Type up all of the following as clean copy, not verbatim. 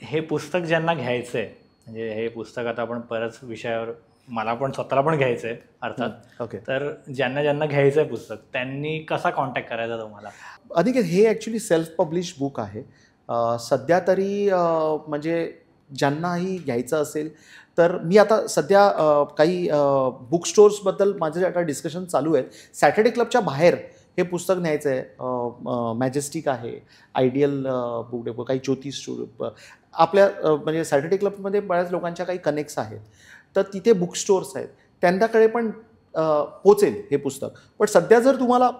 हे पुस्तक ज्यांना घ्यायचंय, म्हणजे हे पुस्तक आता आपण परत विषयावर, मला पण स्वतःला पण घ्यायचंय अर्थात. ओके. तर ज्यांना घ्यायचंय पुस्तक त्यांनी कसा कॉन्टॅक्ट करायचा तुम्हाला? अधिक हे ॲक्च्युली सेल्फ पब्लिश बुक आहे. सध्या तरी म्हणजे ज्यांनाही घ्यायचं असेल तर मी आता सध्या काही बुक स्टोर्सबद्दल माझे आता डिस्कशन चालू आहेत. सॅटर्डे क्लबच्या बाहेर हे पुस्तक न्यायचं आहे. मॅजेस्टिक आहे, आयडियल बुक डेपो, काही ज्योती स्टोर आपल्या म्हणजे सॅटर्डे क्लबमध्ये बऱ्याच लोकांच्या काही कनेक्ट्स आहेत. तर तिथे बुक स्टोर्स आहेत, त्यांच्याकडे पण पोचेल हे पुस्तक. पण सध्या जर तुम्हाला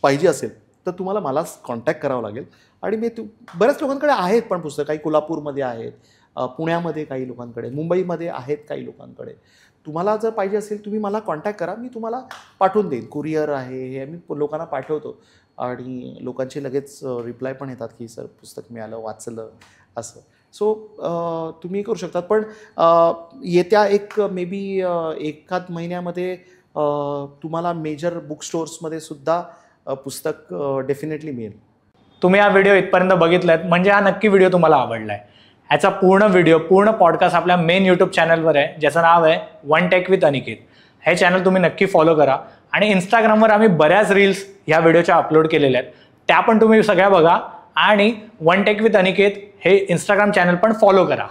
पाहिजे असेल तर तुम्हाला मलाच कॉन्टॅक्ट करावं लागेल. आणि मी बऱ्याच लोकांकडे आहेत पण पुस्तकं, काही कोल्हापूरमध्ये आहेत, पुण्यामध्ये काही लोकांकडे, मुंबईमध्ये आहेत काही लोकांकडे. तुम्हाला जर पाहिजे असेल तुम्ही मला कॉन्टॅक्ट करा, मी तुम्हाला पाठवून देईन. कुरिअर आहे, हे मी लोकांना पाठवतो आणि लोकांचे लगेच रिप्लाय पण येतात की सर पुस्तक मिळालं, वाचलं असं. सो तुम्ही करू शकतात. पण येत्या एक मे बी एखाद महिन्यामध्ये तुम्हाला मेजर बुक स्टोर्समध्ये सुद्धा पुस्तक डेफिनेटली मिळेल. तुम्ही हा व्हिडिओ इथपर्यंत बघितलात म्हणजे हा नक्की व्हिडिओ तुम्हाला आवडलाय. ह्याचा पूर्ण व्हिडिओ, पूर्ण पॉडकास्ट आपल्या मेन यूट्यूब चॅनलवर आहे, ज्याचं नाव आहे वन टेक विथ अनिकेत. हे चॅनल तुम्ही नक्की फॉलो करा. आणि इंस्टाग्रामवर आम्ही बऱ्याच रील्स ह्या व्हिडिओच्या अपलोड केलेल्या आहेत, त्या पण तुम्ही सगळ्या बघा. आणि वन टेक विथ अनिकेत हे इंस्टाग्राम चॅनल पण फॉलो करा.